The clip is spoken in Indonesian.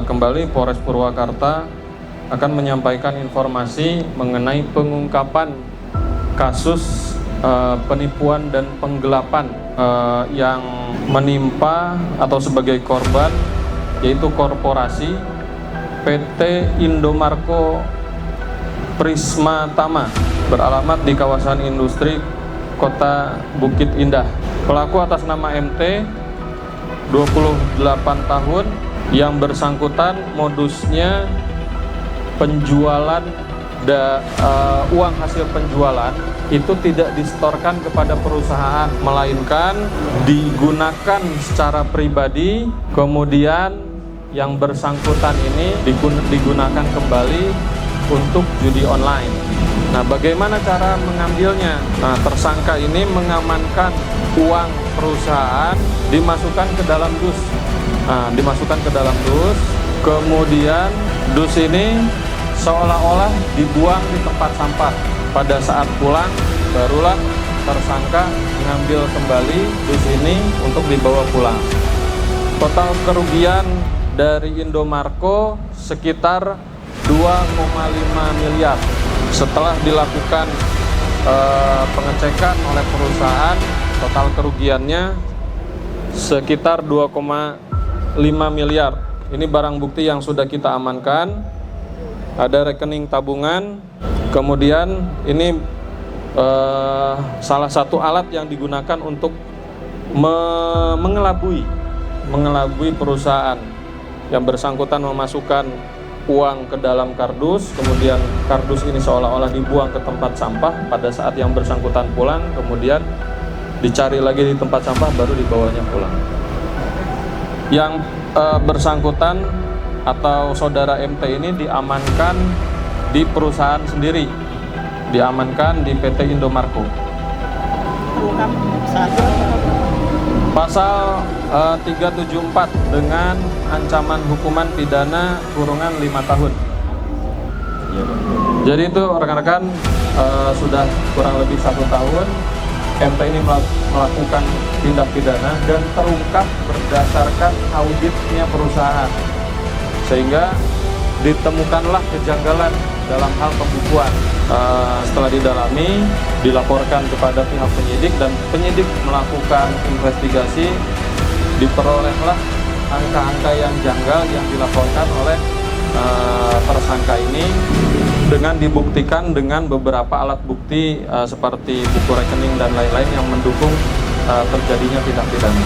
kembali Polres Purwakarta akan menyampaikan informasi mengenai pengungkapan kasus penipuan dan penggelapan yang menimpa atau sebagai korban, yaitu korporasi PT Indomarko Prisma Tama beralamat di kawasan industri Kota Bukit Indah. Pelaku atas nama MT, 28 tahun, yang bersangkutan modusnya penjualan uang hasil penjualan itu tidak disetorkan kepada perusahaan, melainkan digunakan secara pribadi, kemudian yang bersangkutan ini digunakan kembali untuk judi online. Nah, bagaimana cara mengambilnya? Nah, tersangka ini mengamankan uang perusahaan, dimasukkan ke dalam dus. Nah, dimasukkan ke dalam dus, kemudian dus ini seolah-olah dibuang di tempat sampah. Pada saat pulang, barulah tersangka mengambil kembali dus ini untuk dibawa pulang. Total kerugian dari Indomarko sekitar 2,5 miliar. Setelah dilakukan pengecekan oleh perusahaan, total kerugiannya sekitar 2,5 miliar. Ini barang bukti yang sudah kita amankan. Ada rekening tabungan, kemudian ini salah satu alat yang digunakan untuk mengelabui perusahaan. Yang bersangkutan memasukkan uang ke dalam kardus, kemudian kardus ini seolah-olah dibuang ke tempat sampah. Pada saat yang bersangkutan pulang, kemudian dicari lagi di tempat sampah, baru dibawanya pulang. Yang bersangkutan atau saudara MT ini diamankan di perusahaan sendiri, diamankan di PT Indomarko. Pasal 374 dengan ancaman hukuman pidana kurungan 5 tahun. Jadi itu rekan-rekan, sudah kurang lebih 1 tahun MT ini melakukan tindak pidana dan terungkap berdasarkan auditnya perusahaan, sehingga ditemukanlah kejanggalan dalam hal pembukuan. Setelah didalami, dilaporkan kepada pihak penyidik, dan penyidik melakukan investigasi, diperolehlah angka-angka yang janggal yang dilaporkan oleh tersangka ini, dengan dibuktikan dengan beberapa alat bukti seperti buku rekening dan lain-lain yang mendukung terjadinya tindak pidana.